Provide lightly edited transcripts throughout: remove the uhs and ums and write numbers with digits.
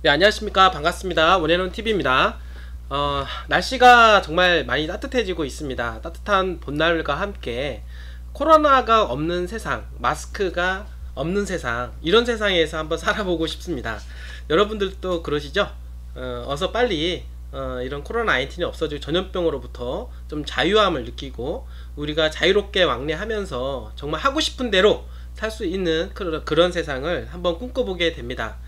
네, 안녕하십니까. 반갑습니다. 원앤원 TV입니다. 날씨가 정말 많이 따뜻해지고 있습니다. 따뜻한 봄날과 함께 코로나가 없는 세상, 마스크가 없는 세상, 이런 세상에서 한번 살아보고 싶습니다. 여러분들도 그러시죠? 어서 빨리 이런 코로나19이 없어지고 전염병으로부터 좀 자유함을 느끼고 우리가 자유롭게 왕래하면서 정말 하고 싶은 대로 살 수 있는 그런 세상을 한번 꿈꿔보게 됩니다.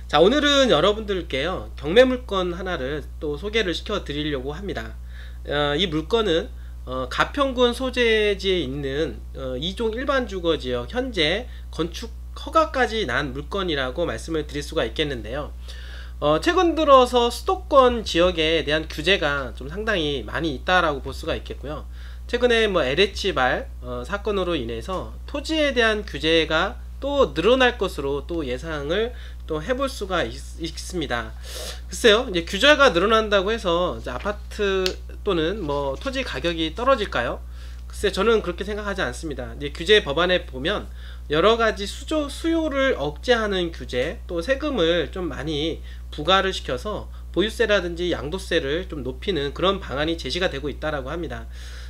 자, 오늘은 여러분들께요 경매 물건 하나를 또 소개를 시켜 드리려고 합니다. 이 물건은 가평군 소재지에 있는 2종 일반주거지역 현재 건축 허가까지 난 물건이라고 말씀을 드릴 수가 있겠는데요. 최근 들어서 수도권 지역에 대한 규제가 좀 상당히 많이 있다라고 볼 수가 있겠고요. 최근에 LH발 사건으로 인해서 토지에 대한 규제가 또 늘어날 것으로 또 예상을 또 해볼 수가 있습니다. 글쎄요, 이제 규제가 늘어난다고 해서 이제 아파트 또는 토지 가격이 떨어질까요? 글쎄, 저는 그렇게 생각하지 않습니다. 이제 규제 법안에 보면 여러가지 수요를 억제하는 규제, 또 세금을 좀 많이 부과를 시켜서 보유세라든지 양도세를 좀 높이는 그런 방안이 제시가 되고 있다라고 합니다.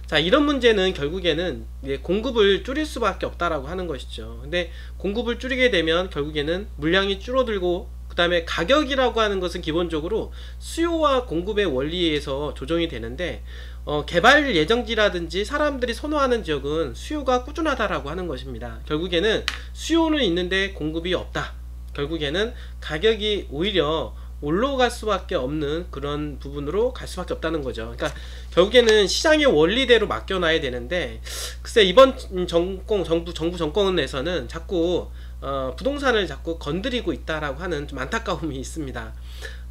자, 이런 문제는 결국에는 공급을 줄일 수밖에 없다라고 하는 것이죠. 근데 공급을 줄이게 되면 결국에는 물량이 줄어들고, 그 다음에 가격이라고 하는 것은 기본적으로 수요와 공급의 원리에서 조정이 되는데, 개발 예정지라든지 사람들이 선호하는 지역은 수요가 꾸준하다라고 하는 것입니다. 결국에는 수요는 있는데 공급이 없다. 결국에는 가격이 오히려 올라갈 수밖에 없는 그런 부분으로 갈 수밖에 없다는 거죠. 그러니까 결국에는 시장의 원리대로 맡겨놔야 되는데, 글쎄 이번 정부 정권에서는 자꾸 부동산을 자꾸 건드리고 있다라고 하는 좀 안타까움이 있습니다.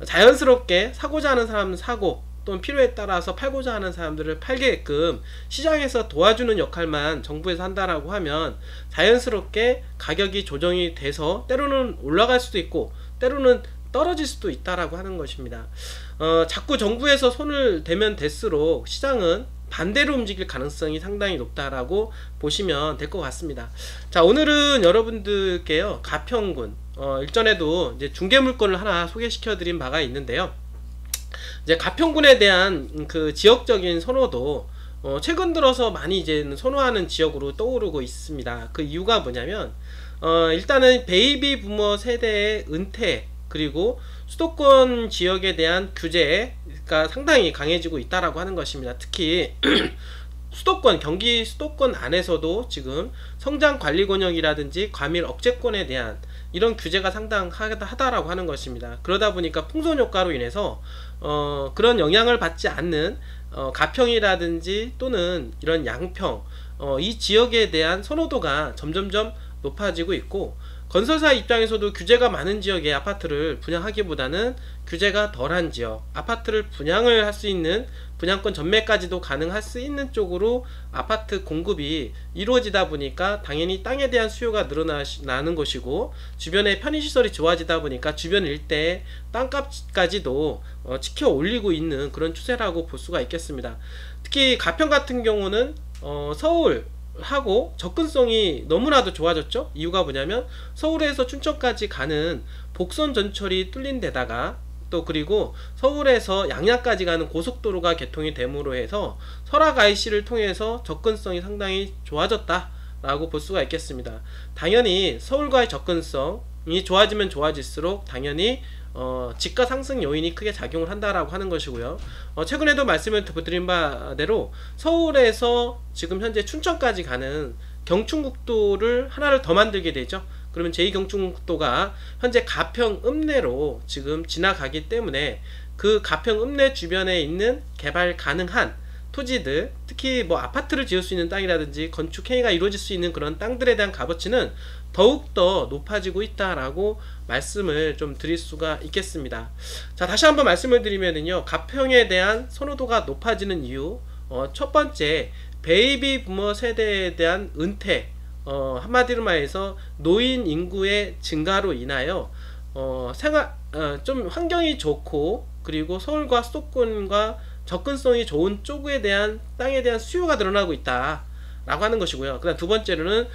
자연스럽게 사고자 하는 사람은 사고, 또는 필요에 따라서 팔고자 하는 사람들을 팔게끔 시장에서 도와주는 역할만 정부에서 한다라고 하면 자연스럽게 가격이 조정이 돼서 때로는 올라갈 수도 있고 때로는 떨어질 수도 있다라고 하는 것입니다. 자꾸 정부에서 손을 대면 될수록 시장은 반대로 움직일 가능성이 상당히 높다라고 보시면 될 것 같습니다. 자, 오늘은 여러분들께요 가평군 일전에도 이제 중개물건을 하나 소개시켜 드린 바가 있는데요. 이제 가평군에 대한 그 지역적인 선호도 최근 들어서 많이 이제 선호하는 지역으로 떠오르고 있습니다. 그 이유가 뭐냐면 일단은 베이비 부머 세대의 은퇴, 그리고 수도권 지역에 대한 규제가 상당히 강해지고 있다라고 하는 것입니다. 특히 수도권, 경기 수도권 안에서도 지금 성장관리권역이라든지 과밀 억제권에 대한 이런 규제가 상당하다라고 하는 것입니다. 그러다 보니까 풍선효과로 인해서 그런 영향을 받지 않는 가평이라든지 또는 이런 양평, 이 지역에 대한 선호도가 점점점 높아지고 있고, 건설사 입장에서도 규제가 많은 지역에 아파트를 분양하기보다는 규제가 덜한 지역, 아파트를 분양을 할 수 있는 분양권 전매까지도 가능할 수 있는 쪽으로 아파트 공급이 이루어지다 보니까 당연히 땅에 대한 수요가 늘어나는 것이고, 주변에 편의시설이 좋아지다 보니까 주변 일대의 땅값까지도 치켜 올리고 있는 그런 추세라고 볼 수가 있겠습니다. 특히 가평 같은 경우는 서울 하고 접근성이 너무나도 좋아졌죠. 이유가 뭐냐면 서울에서 춘천까지 가는 복선 전철이 뚫린 데다가 또 그리고 서울에서 양양까지 가는 고속도로가 개통이 됨으로 해서 설악 IC를 통해서 접근성이 상당히 좋아졌다 라고 볼 수가 있겠습니다. 당연히 서울과의 접근성이 좋아지면 좋아질수록 당연히 집가 상승 요인이 크게 작용을 한다라고 하는 것이고요. 최근에도 말씀을 드린 바대로 서울에서 지금 현재 춘천까지 가는 경춘국도를 하나를 더 만들게 되죠. 그러면 제2경춘국도가 현재 가평 읍내로 지금 지나가기 때문에 그 가평 읍내 주변에 있는 개발 가능한 토지들, 특히 아파트를 지을 수 있는 땅이라든지 건축 행위가 이루어질 수 있는 그런 땅들에 대한 값어치는 더욱더 높아지고 있다라고 말씀을 좀 드릴 수가 있겠습니다. 자, 다시 한번 말씀을 드리면은요, 가평에 대한 선호도가 높아지는 이유, 첫 번째, 베이비 부머 세대에 대한 은퇴, 한마디로 말해서 노인 인구의 증가로 인하여 좀 환경이 좋고 그리고 서울과 수도권과 접근성이 좋은 쪽에 대한 땅에 대한 수요가 늘어나고 있다 라고 하는 것이고요. 그다음 두 번째로는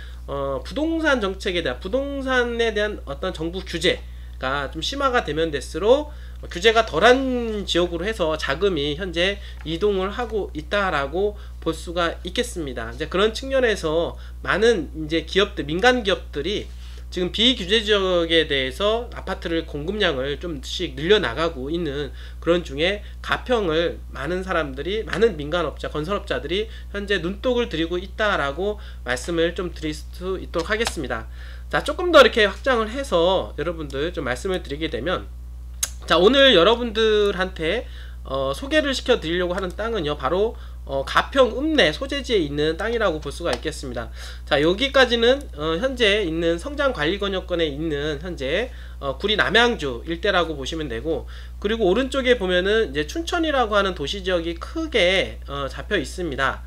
부동산 정책에 대한, 부동산에 대한 어떤 정부 규제, 보니까 좀 심화가 되면 될수록 규제가 덜한 지역으로 해서 자금이 현재 이동을 하고 있다라고 볼 수가 있겠습니다. 이제 그런 측면에서 많은 이제 기업들, 민간 기업들이 지금 비규제 지역에 대해서 아파트를 공급량을 좀씩 늘려나가고 있는 그런 중에 가평을 많은 사람들이, 많은 민간업자, 건설업자들이 현재 눈독을 들이고 있다라고 말씀을 좀 드릴 수 있도록 하겠습니다. 자, 조금 더 이렇게 확장을 해서 여러분들 좀 말씀을 드리게 되면, 자, 오늘 여러분들한테 소개를 시켜 드리려고 하는 땅은요, 바로 가평 읍내 소재지에 있는 땅이라고 볼 수가 있겠습니다. 자, 여기까지는 현재 있는 성장관리권역권에 있는 현재 구리 남양주 일대라고 보시면 되고, 그리고 오른쪽에 보면은 이제 춘천이라고 하는 도시지역이 크게 잡혀 있습니다.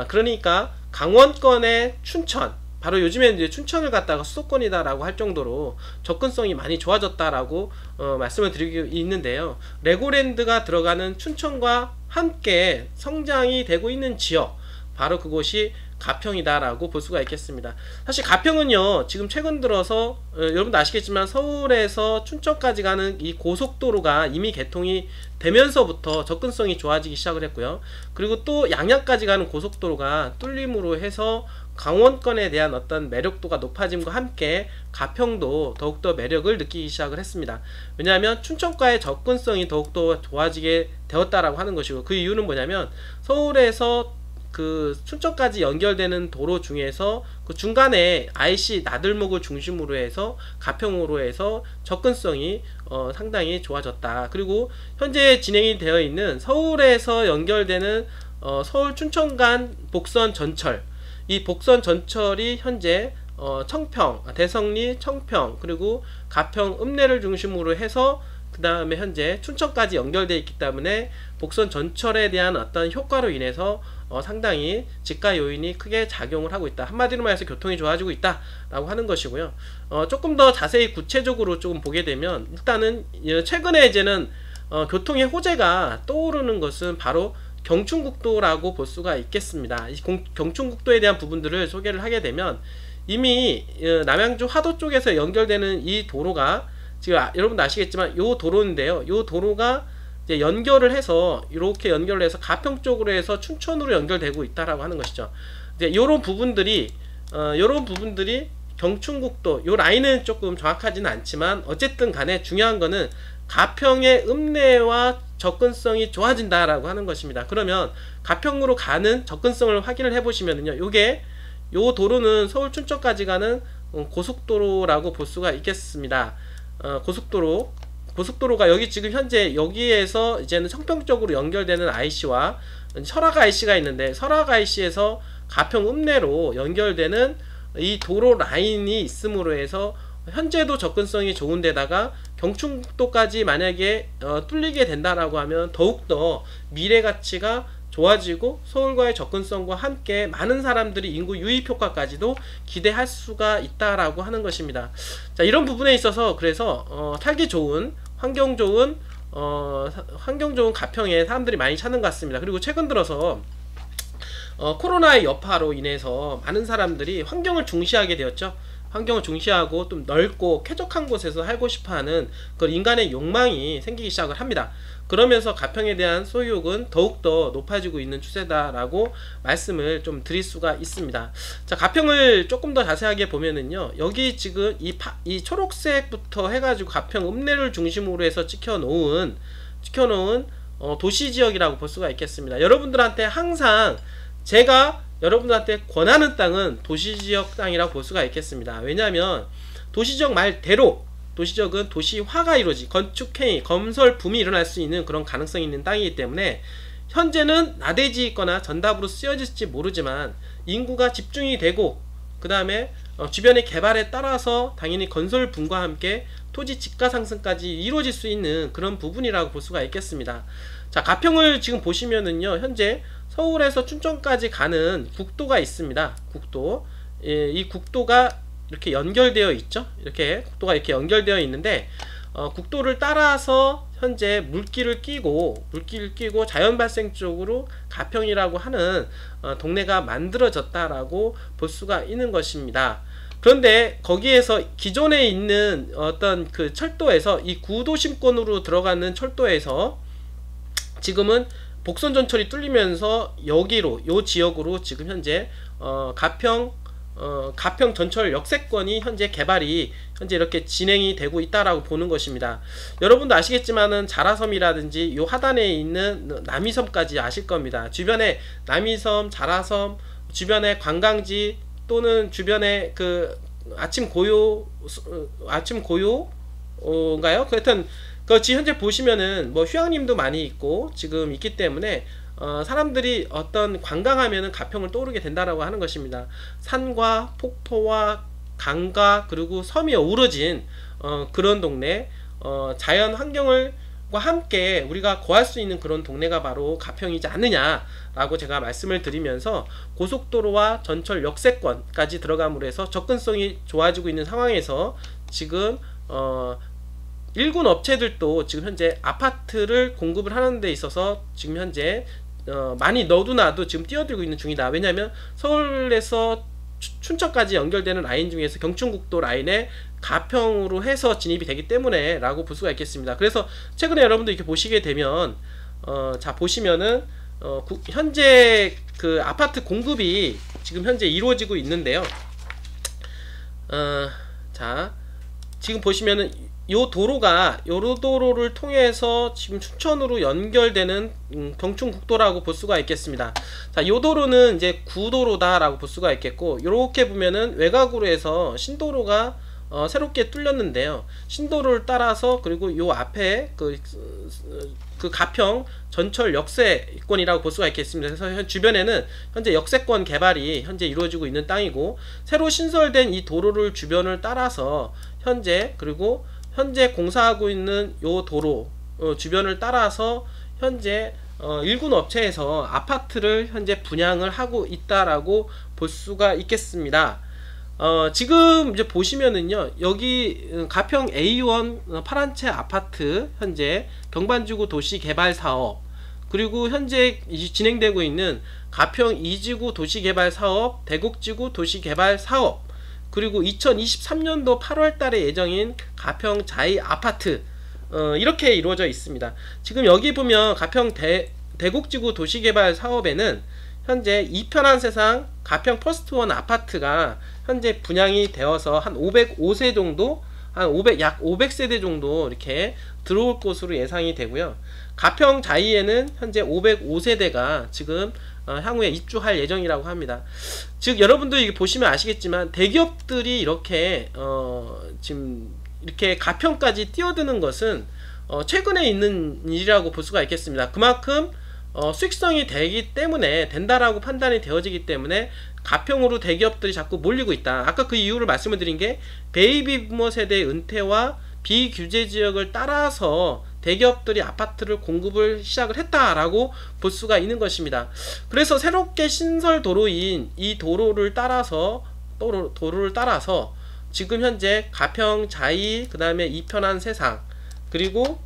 그러니까 강원권의 춘천, 바로 요즘에는 이제 춘천을 갖다가 수도권이다 라고 할 정도로 접근성이 많이 좋아졌다라고 말씀을 드리고 있는데요. 레고랜드가 들어가는 춘천과 함께 성장이 되고 있는 지역, 바로 그곳이 가평이다 라고 볼 수가 있겠습니다. 사실 가평은요, 지금 최근 들어서 여러분도 아시겠지만 서울에서 춘천까지 가는 이 고속도로가 이미 개통이 되면서부터 접근성이 좋아지기 시작을 했고요. 그리고 또 양양까지 가는 고속도로가 뚫림으로 해서 강원권에 대한 어떤 매력도가 높아짐과 함께 가평도 더욱더 매력을 느끼기 시작을 했습니다. 왜냐하면 춘천과의 접근성이 더욱더 좋아지게 되었다라고 하는 것이고, 그 이유는 뭐냐면 서울에서 그 춘천까지 연결되는 도로 중에서 그 중간에 IC 나들목을 중심으로 해서 가평으로 해서 접근성이 상당히 좋아졌다. 그리고 현재 진행이 되어 있는 서울에서 연결되는 서울 춘천 간 복선 전철, 이 복선 전철이 현재 청평, 대성리, 청평, 그리고 가평 읍내를 중심으로 해서 그 다음에 현재 춘천까지 연결되어 있기 때문에 복선 전철에 대한 어떤 효과로 인해서 상당히 집가 요인이 크게 작용을 하고 있다. 한마디로 말해서 교통이 좋아지고 있다 라고 하는 것이고요. 조금 더 자세히 구체적으로 조금 보게 되면, 일단은 최근에 이제는 교통의 호재가 떠오르는 것은 바로 경춘국도라고 볼 수가 있겠습니다. 이 경춘국도에 대한 부분들을 소개를 하게 되면, 이미 남양주 화도 쪽에서 연결되는 이 도로가 지금 여러분도 아시겠지만 요 도로인데요, 요 도로가 이제 연결을 해서 이렇게 연결을 해서 가평 쪽으로 해서 춘천으로 연결되고 있다라고 하는 것이죠. 이제 이런 부분들이 경춘국도 요 라인은 조금 정확하지는 않지만 어쨌든 간에 중요한 거는 가평의 읍내와 접근성이 좋아진다라고 하는 것입니다. 그러면 가평으로 가는 접근성을 확인을 해보시면요, 요 도로는 서울 춘천까지 가는 고속도로라고 볼 수가 있겠습니다. 고속도로가 여기 지금 현재 여기에서 이제는 청평 쪽으로 연결되는 IC와 설악 IC가 있는데, 설악 IC에서 가평 읍내로 연결되는 이 도로 라인이 있음으로 해서 현재도 접근성이 좋은데다가 경춘국도까지 만약에 뚫리게 된다라고 하면 더욱더 미래 가치가 좋아지고 서울과의 접근성과 함께 많은 사람들이 인구 유입 효과까지도 기대할 수가 있다라고 하는 것입니다. 자, 이런 부분에 있어서 그래서 살기 좋은, 환경 좋은 가평에 사람들이 많이 찾는 것 같습니다. 그리고 최근 들어서 코로나의 여파로 인해서 많은 사람들이 환경을 중시하게 되었죠. 환경을 중시하고 좀 넓고 쾌적한 곳에서 살고 싶어하는 그 인간의 욕망이 생기기 시작을 합니다. 그러면서 가평에 대한 소유욕은 더욱더 높아지고 있는 추세다라고 말씀을 좀 드릴 수가 있습니다. 자, 가평을 조금 더 자세하게 보면은요, 여기 지금 이 초록색부터 해가지고 가평 읍내를 중심으로 해서 찍혀놓은 도시지역이라고 볼 수가 있겠습니다. 여러분들한테 항상 제가 여러분들한테 권하는 땅은 도시지역 땅이라고 볼 수가 있겠습니다. 왜냐하면 도시지역 말대로 도시지역은 도시화가 이루어지, 건축행위, 건설 붐이 일어날 수 있는 그런 가능성이 있는 땅이기 때문에 현재는 나대지 있거나 전답으로 쓰여질지 모르지만 인구가 집중이 되고 그 다음에 주변의 개발에 따라서 당연히 건설 붐과 함께 토지 집가 상승까지 이루어질 수 있는 그런 부분이라고 볼 수가 있겠습니다. 자, 가평을 지금 보시면은요, 현재 서울에서 춘천까지 가는 국도가 있습니다. 국도. 이 국도가 이렇게 연결되어 있죠. 국도가 이렇게 연결되어 있는데, 국도를 따라서 현재 물길을 끼고 자연 발생 쪽으로 가평이라고 하는 동네가 만들어졌다라고 볼 수가 있는 것입니다. 그런데 거기에서 기존에 있는 어떤 그 철도에서 이 구도심권으로 들어가는 철도에서 지금은 복선 전철이 뚫리면서 여기로 요 지역으로 지금 현재 가평 전철 역세권이 현재 개발이 현재 이렇게 진행이 되고 있다라고 보는 것입니다. 여러분도 아시겠지만은 자라섬이라든지 요 하단에 있는 남이섬까지 아실 겁니다. 주변에 남이섬, 자라섬, 주변에 관광지 또는 주변에 그 아침 고요인가요? 하여튼 지금 현재 보시면은 뭐 휴양림도 많이 있고 지금 있기 때문에 사람들이 어떤 관광하면은 가평을 떠오르게 된다라고 하는 것입니다. 산과 폭포와 강과 그리고 섬이 어우러진 그런 동네, 자연 환경과 함께 우리가 거할 수 있는 그런 동네가 바로 가평이지 않느냐라고 제가 말씀을 드리면서 고속도로와 전철 역세권까지 들어감으로 해서 접근성이 좋아지고 있는 상황에서 지금 일군 업체들도 지금 현재 아파트를 공급을 하는 데 있어서 지금 현재 많이 너도나도 지금 뛰어들고 있는 중이다. 왜냐하면 서울에서 춘천까지 연결되는 라인 중에서 경춘국도 라인에 가평으로 해서 진입이 되기 때문에 라고 볼 수가 있겠습니다. 그래서 최근에 여러분들 이렇게 보시게 되면 자 보시면은 현재 그 아파트 공급이 지금 현재 이루어지고 있는데요. 자 지금 보시면은 요 도로가 요로 도로를 통해서 지금 춘천으로 연결되는 경춘국도라고 볼 수가 있겠습니다. 자, 요 도로는 이제 구도로다 라고 볼 수가 있겠고, 요렇게 보면은 외곽으로 해서 신도로가 새롭게 뚫렸는데요. 신도로를 따라서 그리고 요 앞에 그 가평 전철 역세권이라고 볼 수가 있겠습니다. 그래서 주변에는 현재 역세권 개발이 현재 이루어지고 있는 땅이고, 새로 신설된 이 도로를 주변을 따라서 현재 그리고 현재 공사하고 있는 요 도로 주변을 따라서 현재 일군 업체에서 아파트를 현재 분양을 하고 있다라고 볼 수가 있겠습니다. 지금 이제 보시면은요, 여기 가평 A1 파란채 아파트 현재 경반지구 도시개발사업, 그리고 현재 진행되고 있는 가평 2지구 도시개발사업, 대곡지구 도시개발사업, 그리고 2023년도 8월달에 예정인 가평 자이 아파트, 이렇게 이루어져 있습니다. 지금 여기 보면 가평 대곡지구 도시개발 사업에는 현재 이편한 세상 가평 퍼스트원 아파트가 현재 분양이 되어서 한 505세 정도, 약 500세대 정도 이렇게 들어올 것으로 예상이 되고요. 가평 자이에는 현재 505세대가 지금 향후에 입주할 예정이라고 합니다. 즉 여러분들 이게 보시면 아시겠지만 대기업들이 이렇게 지금 이렇게 가평까지 뛰어드는 것은 최근에 있는 일이라고 볼 수가 있겠습니다. 그만큼 수익성이 된다라고 판단이 되어지기 때문에 가평으로 대기업들이 자꾸 몰리고 있다. 아까 그 이유를 말씀을 드린 게 베이비 부머 세대의 은퇴와 비규제 지역을 따라서 대기업들이 아파트를 공급을 시작을 했다라고 볼 수가 있는 것입니다. 그래서 새롭게 신설 도로인 이 도로를 따라서 지금 현재 가평 자이, 그 다음에 이편한 세상, 그리고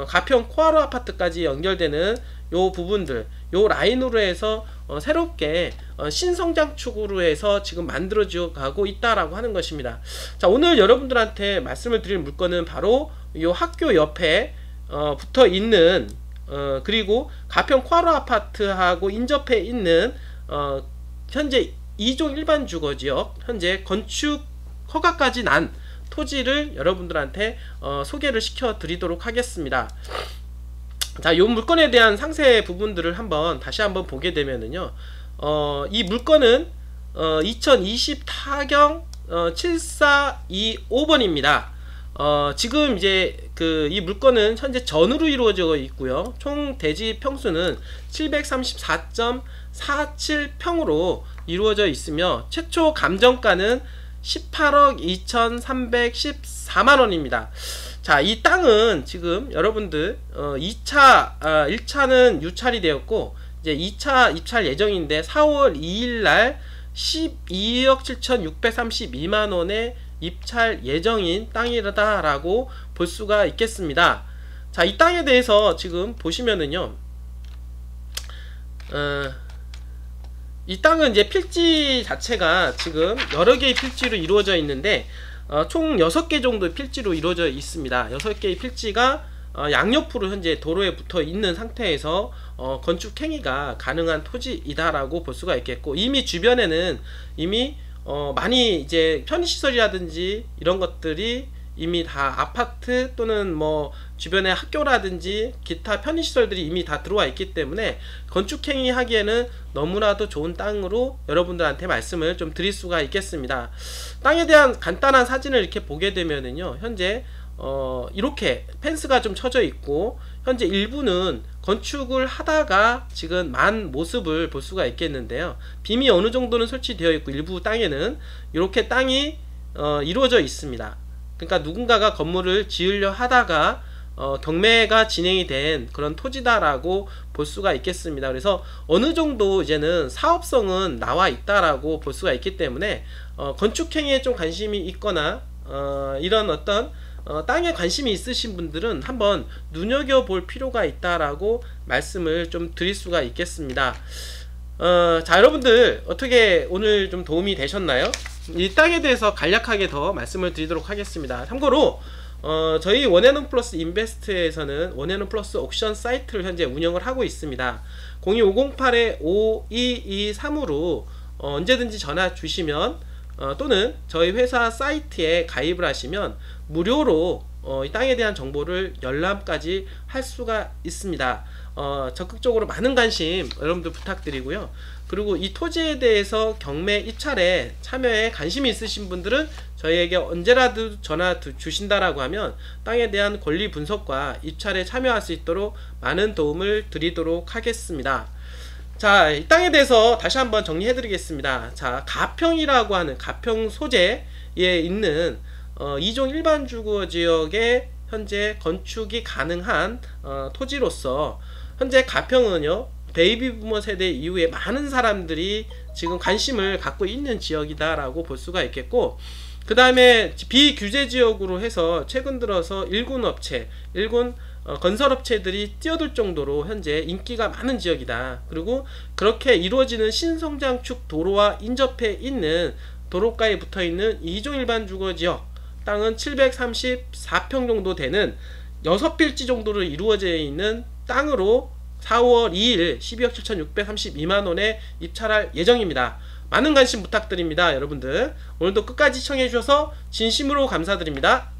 가평 코아로 아파트까지 연결되는 요 부분들, 요 라인으로 해서 새롭게 신성장축으로 해서 지금 만들어져 가고 있다라고 하는 것입니다. 자, 오늘 여러분들한테 말씀을 드릴 물건은 바로 요 학교 옆에 붙어 있는 그리고 가평 코아로 아파트하고 인접해 있는 현재 2종 일반 주거지역 현재 건축 허가까지 난 토지를 여러분들한테 소개를 시켜 드리도록 하겠습니다. 자, 이 물건에 대한 상세 부분들을 다시 한번 보게 되면은요, 이 물건은 2020 타경 7425번입니다. 지금 이제 이 물건은 현재 전으로 이루어져 있고요. 총 대지 평수는 734.47평으로 이루어져 있으며 최초 감정가는 18억 2314만원입니다. 자, 이 땅은 지금 여러분들 1차는 유찰이 되었고 이제 2차 입찰 예정인데 4월 2일날 12억 7632만원에 입찰 예정인 땅이다라고 볼 수가 있겠습니다. 자, 이 땅에 대해서 지금 보시면은요, 이 땅은 이제 필지 자체가 지금 여러 개의 필지로 이루어져 있는데 총 6개 정도의 필지로 이루어져 있습니다. 6개의 필지가 양옆으로 현재 도로에 붙어 있는 상태에서 건축 행위가 가능한 토지이다라고 볼 수가 있겠고, 이미 주변에는 이미 많이 이제 편의시설이라든지 이런 것들이 이미 다 아파트 또는 뭐 주변에 학교라든지 기타 편의시설들이 이미 다 들어와 있기 때문에 건축행위 하기에는 너무나도 좋은 땅으로 여러분들한테 말씀을 좀 드릴 수가 있겠습니다. 땅에 대한 간단한 사진을 이렇게 보게 되면은요, 현재 이렇게 펜스가 좀 쳐져 있고, 현재 일부는 건축을 하다가 지금 만 모습을 볼 수가 있겠는데요, 빔이 어느 정도는 설치되어 있고 일부 땅에는 이렇게 땅이 이루어져 있습니다. 그러니까 누군가가 건물을 지으려 하다가 경매가 진행이 된 그런 토지다라고 볼 수가 있겠습니다. 그래서 어느 정도 이제는 사업성은 나와 있다라고 볼 수가 있기 때문에 건축행위에 좀 관심이 있거나 이런 어떤 땅에 관심이 있으신 분들은 한번 눈여겨볼 필요가 있다라고 말씀을 좀 드릴 수가 있겠습니다. 자, 여러분들 어떻게 오늘 좀 도움이 되셨나요? 이 땅에 대해서 간략하게 더 말씀을 드리도록 하겠습니다. 참고로 저희 원앤원 플러스 인베스트에서는 원앤원 플러스 옥션 사이트를 현재 운영을 하고 있습니다. 02508-5223으로 언제든지 전화 주시면 또는 저희 회사 사이트에 가입을 하시면 무료로 이 땅에 대한 정보를 열람까지 할 수가 있습니다. 적극적으로 많은 관심 여러분들 부탁드리고요. 그리고 이 토지에 대해서 경매 입찰에 참여에 관심이 있으신 분들은 저희에게 언제라도 전화 주신다라고 하면 땅에 대한 권리 분석과 입찰에 참여할 수 있도록 많은 도움을 드리도록 하겠습니다. 자, 이 땅에 대해서 다시 한번 정리해 드리겠습니다. 자, 가평이라고 하는 가평 소재에 있는 2종 일반 주거지역에 현재 건축이 가능한 토지로서 현재 가평은요, 베이비 부머 세대 이후에 많은 사람들이 지금 관심을 갖고 있는 지역이다 라고 볼 수가 있겠고, 그 다음에 비규제 지역으로 해서 최근 들어서 일군 건설업체들이 뛰어들 정도로 현재 인기가 많은 지역이다. 그리고 그렇게 이루어지는 신성장축 도로와 인접해 있는 도로가에 붙어있는 2종 일반 주거지역 땅은 734평 정도 되는 6필지 정도로 이루어져 있는 땅으로 4월 2일 12억 7,632만원에 입찰할 예정입니다. 많은 관심 부탁드립니다. 여러분들 오늘도 끝까지 시청해 주셔서 진심으로 감사드립니다.